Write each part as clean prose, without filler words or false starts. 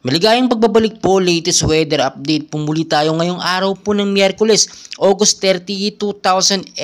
Maligayang pagbabalik po, latest weather update po muli tayo ngayong araw po ng Miyerkules, August 30, 2023.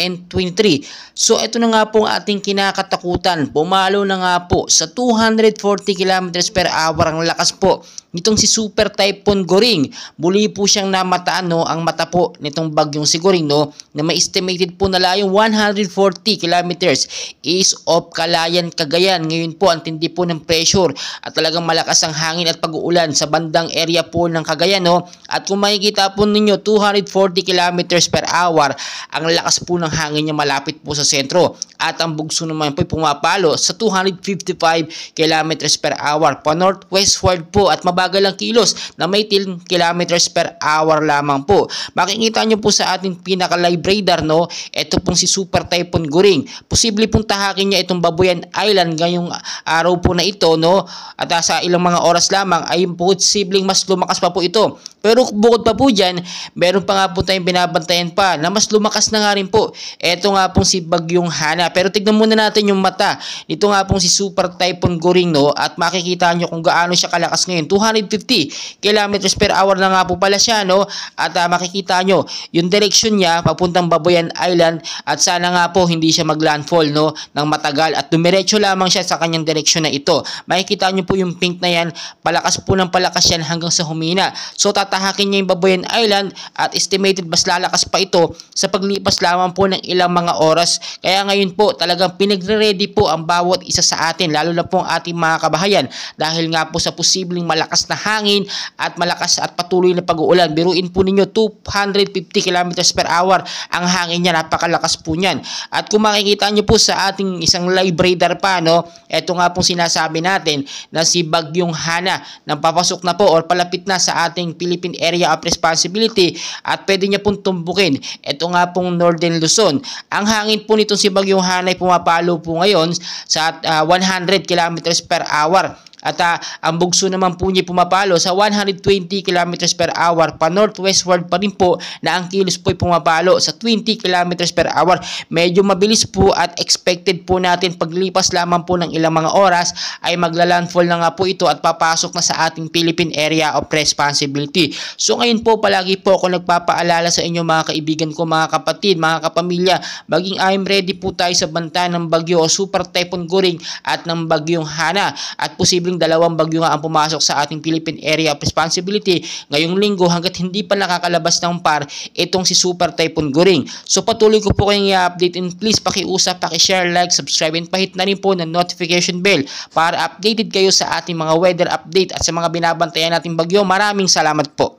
So ito na nga po ang ating kinakatakutan. Pumalo na nga po sa 240 km per hour ang lakas po nitong si Super Typhoon Goring. Muli po siyang namataan ang mata po nitong bagyong si Goring na may estimated po na layong 140 kilometers is of Calayan, Cagayan. Ngayon po ang tindi po ng pressure at talagang malakas ang hangin at pag-uulan sa bandang area po ng Cagayan at kung makikita po ninyo 240 kilometers per hour ang lakas po ng hangin niya malapit po sa sentro at ang bugso naman po pumapalo sa 255 kilometers per hour pa northwestward po at mabagal ang kilos na may 10 kilometers per hour lamang po. Makikita nyo po sa ating pinaka live radar ito pong si Super Typhoon Goring. Posible pong tahakin niya itong Babuyan Island ngayong araw po na ito at sa ilang mga oras lamang ay posibleng mas lumakas pa po ito. Pero bukod pa po dyan, meron pa nga po tayong binabantayan pa na mas lumakas na nga rin po. Ito nga pong si Bagyong Hana. Pero tignan muna natin yung mata. Ito nga pong si Super Typhoon Goring at makikita nyo kung gaano siya kalakas ngayon. 250 kilometers per hour na nga po pala siya at makikita nyo yung direction niya papuntang Babuyan Island at sana nga po hindi siya maglandfall ng matagal at dumiretso lamang siya sa kanyang direction na ito. Makikita nyo po yung pink na yan, palakas po ng palakas yan hanggang sa humina. So tatahakin niya yung Babuyan Island at estimated mas lalakas pa ito sa paglipas lamang po ng ilang mga oras. Kaya ngayon po talagang pinagre-ready po ang bawat isa sa atin, lalo na po ang ating mga kabahayan dahil nga po sa posibleng malakas na hangin at malakas at patuloy na pag-uulan. Biruin po ninyo 250 kilometers per hour ang hangin niya, napakalakas po niyan. At kung makikita nyo po sa ating isang live radar pa ito nga pong sinasabi natin na si Bagyong Hana nang papasok na po or palapit na sa ating Philippine Area of Responsibility at pwede niya pong tumbukin. Ito nga pong Northern Luzon. Ang hangin po nitong si Bagyong Hana ay pumapalo po ngayon sa 100 kilometers per hour. At ang bugso naman po niya pumapalo sa 120 kilometers per hour pa northwestward pa rin po na ang kilos po ay pumapalo sa 20 kilometers per hour. Medyo mabilis po at expected po natin paglipas lamang po ng ilang mga oras ay maglalandfall na nga po ito at papasok na sa ating Philippine Area of Responsibility. So ngayon po palagi po ako nagpapaalala sa inyo mga kaibigan ko, mga kapatid, mga kapamilya, maging I'm ready po tayo sa banta ng bagyo o Super Typhoon Goring at ng Bagyong Hana at posibleng dalawang bagyo nga ang pumasok sa ating Philippine Area of Responsibility ngayong linggo hanggat hindi pa nakakalabas ng par itong si Super Typhoon Goring. So patuloy ko po kayong i-update and please pakiusap, pakishare, like, subscribe and pahit na rin po ng notification bell para updated kayo sa ating mga weather update at sa mga binabantayan nating bagyo. Maraming salamat po.